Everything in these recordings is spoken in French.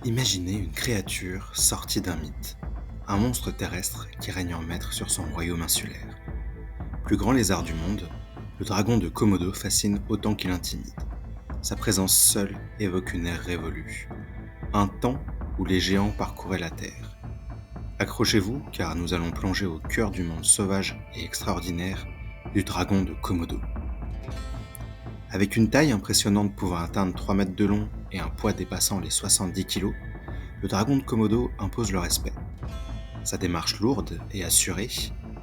Imaginez une créature sortie d'un mythe, un monstre terrestre qui règne en maître sur son royaume insulaire. Plus grand lézard du monde, le dragon de Komodo fascine autant qu'il intimide. Sa présence seule évoque une ère révolue, un temps où les géants parcouraient la Terre. Accrochez-vous car nous allons plonger au cœur du monde sauvage et extraordinaire du dragon de Komodo. Avec une taille impressionnante pouvant atteindre 3 mètres de long et un poids dépassant les 70 kg, le dragon de Komodo impose le respect. Sa démarche lourde et assurée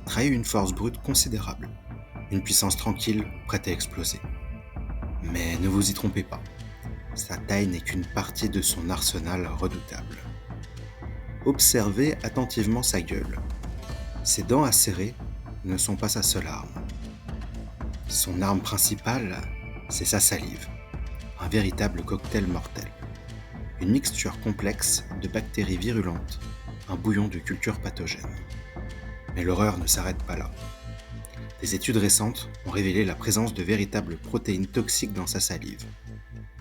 trahit une force brute considérable, une puissance tranquille prête à exploser. Mais ne vous y trompez pas, sa taille n'est qu'une partie de son arsenal redoutable. Observez attentivement sa gueule. Ses dents acérées ne sont pas sa seule arme. Son arme principale, c'est sa salive, un véritable cocktail mortel. Une mixture complexe de bactéries virulentes, un bouillon de cultures pathogènes. Mais l'horreur ne s'arrête pas là. Des études récentes ont révélé la présence de véritables protéines toxiques dans sa salive.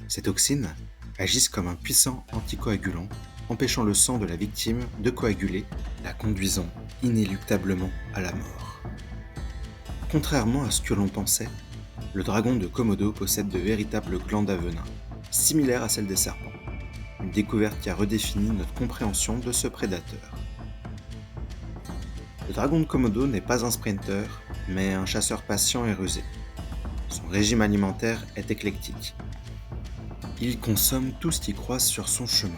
Ces toxines agissent comme un puissant anticoagulant, empêchant le sang de la victime de coaguler, la conduisant inéluctablement à la mort. Contrairement à ce que l'on pensait, le dragon de Komodo possède de véritables glandes à venin, similaires à celles des serpents. Une découverte qui a redéfini notre compréhension de ce prédateur. Le dragon de Komodo n'est pas un sprinter, mais un chasseur patient et rusé. Son régime alimentaire est éclectique. Il consomme tout ce qui croise sur son chemin.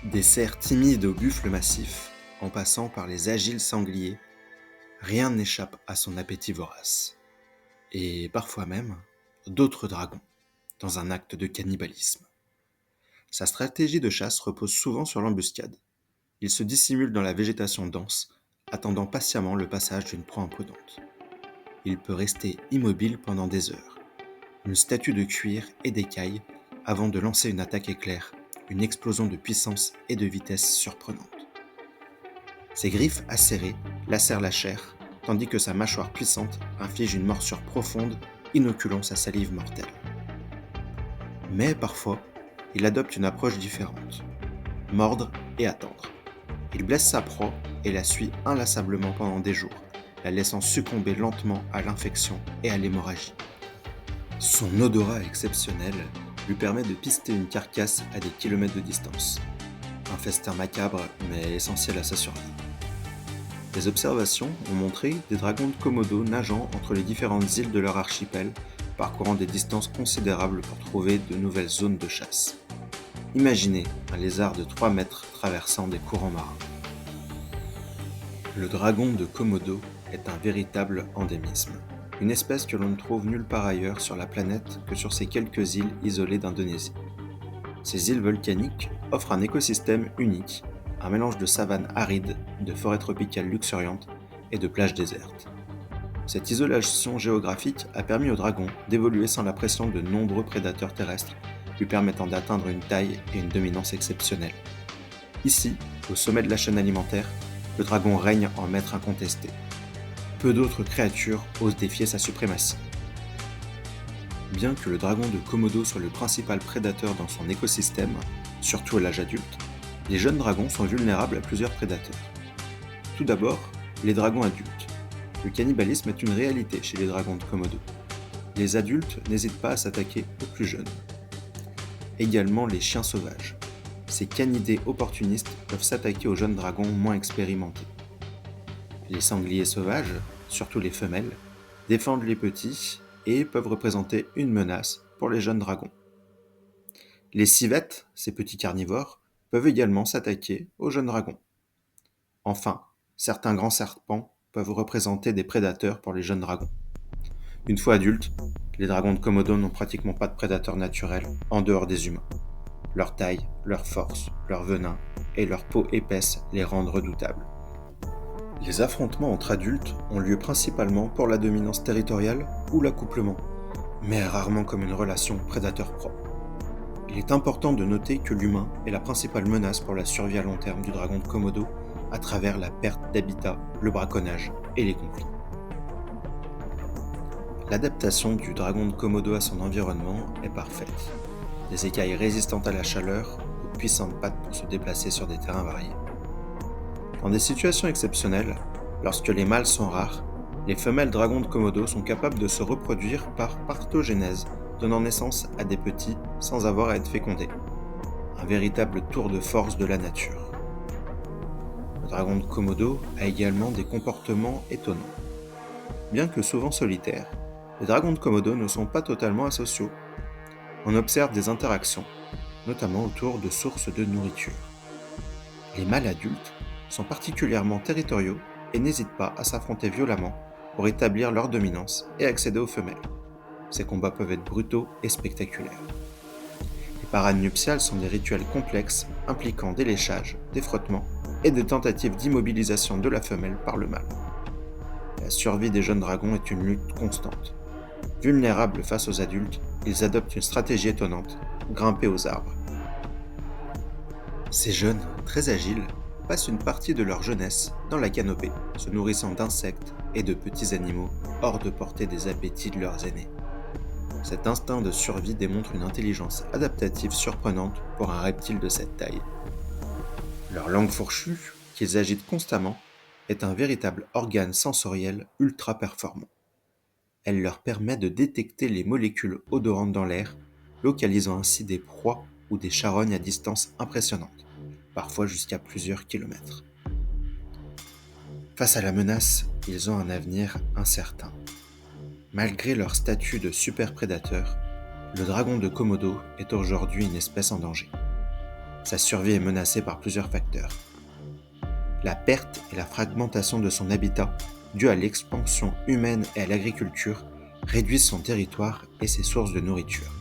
Des cerfs timides aux buffles massifs, en passant par les agiles sangliers, rien n'échappe à son appétit vorace. Et parfois même, d'autres dragons, dans un acte de cannibalisme. Sa stratégie de chasse repose souvent sur l'embuscade. Il se dissimule dans la végétation dense, attendant patiemment le passage d'une proie imprudente. Il peut rester immobile pendant des heures, une statue de cuir et d'écailles, avant de lancer une attaque éclair, une explosion de puissance et de vitesse surprenante. Ses griffes acérées lacèrent la chair, tandis que sa mâchoire puissante inflige une morsure profonde, inoculant sa salive mortelle. Mais parfois, il adopte une approche différente. Mordre et attendre. Il blesse sa proie et la suit inlassablement pendant des jours, la laissant succomber lentement à l'infection et à l'hémorragie. Son odorat exceptionnel lui permet de pister une carcasse à des kilomètres de distance. Un festin macabre mais essentiel à sa survie. Des observations ont montré des dragons de Komodo nageant entre les différentes îles de leur archipel, parcourant des distances considérables pour trouver de nouvelles zones de chasse. Imaginez un lézard de 3 mètres traversant des courants marins. Le dragon de Komodo est un véritable endémisme, une espèce que l'on ne trouve nulle part ailleurs sur la planète que sur ces quelques îles isolées d'Indonésie. Ces îles volcaniques offrent un écosystème unique, un mélange de savanes arides, de forêts tropicales luxuriantes et de plages désertes. Cette isolation géographique a permis au dragon d'évoluer sans la pression de nombreux prédateurs terrestres, lui permettant d'atteindre une taille et une dominance exceptionnelles. Ici, au sommet de la chaîne alimentaire, le dragon règne en maître incontesté. Peu d'autres créatures osent défier sa suprématie. Bien que le dragon de Komodo soit le principal prédateur dans son écosystème, surtout à l'âge adulte, les jeunes dragons sont vulnérables à plusieurs prédateurs. Tout d'abord, les dragons adultes. Le cannibalisme est une réalité chez les dragons de Komodo. Les adultes n'hésitent pas à s'attaquer aux plus jeunes. Également les chiens sauvages. Ces canidés opportunistes peuvent s'attaquer aux jeunes dragons moins expérimentés. Les sangliers sauvages, surtout les femelles, défendent les petits et peuvent représenter une menace pour les jeunes dragons. Les civettes, ces petits carnivores, peuvent également s'attaquer aux jeunes dragons. Enfin, certains grands serpents peuvent représenter des prédateurs pour les jeunes dragons. Une fois adultes, les dragons de Komodo n'ont pratiquement pas de prédateurs naturels en dehors des humains. Leur taille, leur force, leur venin et leur peau épaisse les rendent redoutables. Les affrontements entre adultes ont lieu principalement pour la dominance territoriale ou l'accouplement, mais rarement comme une relation prédateur-proie. Il est important de noter que l'humain est la principale menace pour la survie à long terme du dragon de Komodo à travers la perte d'habitat, le braconnage et les conflits. L'adaptation du dragon de Komodo à son environnement est parfaite. Des écailles résistantes à la chaleur, aux puissantes pattes pour se déplacer sur des terrains variés. Dans des situations exceptionnelles, lorsque les mâles sont rares, les femelles dragons de Komodo sont capables de se reproduire par partogénèse, donnant naissance à des petits sans avoir à être fécondés. Un véritable tour de force de la nature. Le dragon de Komodo a également des comportements étonnants. Bien que souvent solitaires, les dragons de Komodo ne sont pas totalement asociaux. On observe des interactions, notamment autour de sources de nourriture. Les mâles adultes sont particulièrement territoriaux et n'hésitent pas à s'affronter violemment pour établir leur dominance et accéder aux femelles. Ces combats peuvent être brutaux et spectaculaires. Les parades nuptiales sont des rituels complexes impliquant des léchages, des frottements et des tentatives d'immobilisation de la femelle par le mâle. La survie des jeunes dragons est une lutte constante. Vulnérables face aux adultes, ils adoptent une stratégie étonnante, grimper aux arbres. Ces jeunes, très agiles, passent une partie de leur jeunesse dans la canopée, se nourrissant d'insectes et de petits animaux hors de portée des appétits de leurs aînés. Cet instinct de survie démontre une intelligence adaptative surprenante pour un reptile de cette taille. Leur langue fourchue, qu'ils agitent constamment, est un véritable organe sensoriel ultra performant. Elle leur permet de détecter les molécules odorantes dans l'air, localisant ainsi des proies ou des charognes à distance impressionnante, parfois jusqu'à plusieurs kilomètres. Face à la menace, ils ont un avenir incertain. Malgré leur statut de super prédateur, le dragon de Komodo est aujourd'hui une espèce en danger. Sa survie est menacée par plusieurs facteurs. La perte et la fragmentation de son habitat, due à l'expansion humaine et à l'agriculture, réduisent son territoire et ses sources de nourriture.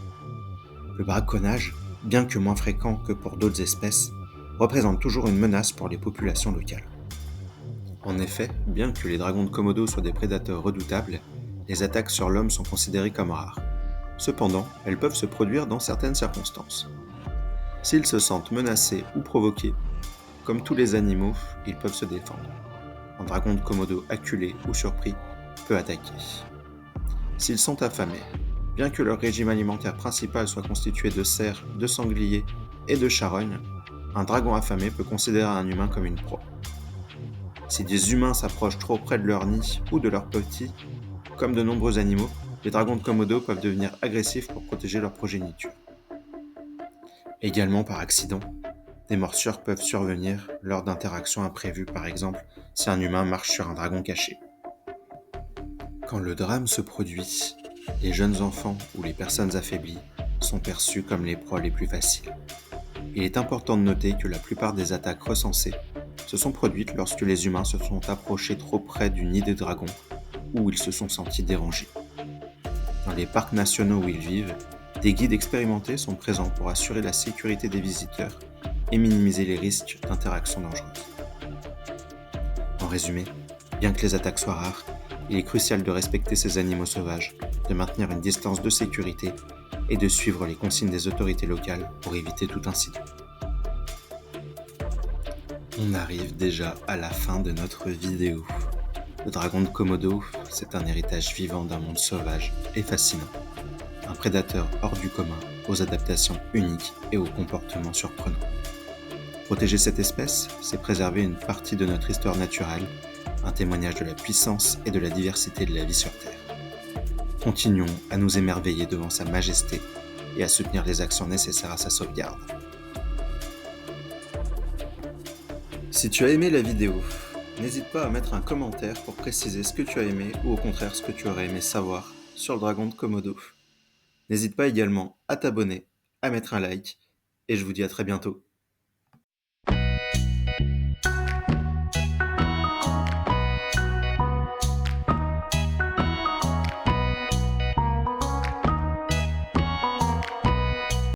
Le braconnage, bien que moins fréquent que pour d'autres espèces, représente toujours une menace pour les populations locales. En effet, bien que les dragons de Komodo soient des prédateurs redoutables, les attaques sur l'homme sont considérées comme rares. Cependant, elles peuvent se produire dans certaines circonstances. S'ils se sentent menacés ou provoqués, comme tous les animaux, ils peuvent se défendre. Un dragon de Komodo acculé ou surpris peut attaquer. S'ils sont affamés, bien que leur régime alimentaire principal soit constitué de cerfs, de sangliers et de charognes, un dragon affamé peut considérer un humain comme une proie. Si des humains s'approchent trop près de leur nid ou de leurs petits, comme de nombreux animaux, les dragons de Komodo peuvent devenir agressifs pour protéger leur progéniture. Également par accident, des morsures peuvent survenir lors d'interactions imprévues, par exemple si un humain marche sur un dragon caché. Quand le drame se produit, les jeunes enfants ou les personnes affaiblies sont perçus comme les proies les plus faciles. Il est important de noter que la plupart des attaques recensées se sont produites lorsque les humains se sont approchés trop près du nid des dragons ou ils se sont sentis dérangés. Dans les parcs nationaux où ils vivent, des guides expérimentés sont présents pour assurer la sécurité des visiteurs et minimiser les risques d'interactions dangereuses. En résumé, bien que les attaques soient rares, il est crucial de respecter ces animaux sauvages, de maintenir une distance de sécurité et de suivre les consignes des autorités locales pour éviter tout incident. On arrive déjà à la fin de notre vidéo. Le dragon de Komodo, c'est un héritage vivant d'un monde sauvage et fascinant. Un prédateur hors du commun, aux adaptations uniques et aux comportements surprenants. Protéger cette espèce, c'est préserver une partie de notre histoire naturelle, un témoignage de la puissance et de la diversité de la vie sur Terre. Continuons à nous émerveiller devant sa majesté et à soutenir les actions nécessaires à sa sauvegarde. Si tu as aimé la vidéo, n'hésite pas à mettre un commentaire pour préciser ce que tu as aimé ou au contraire ce que tu aurais aimé savoir sur le dragon de Komodo. N'hésite pas également à t'abonner, à mettre un like et je vous dis à très bientôt.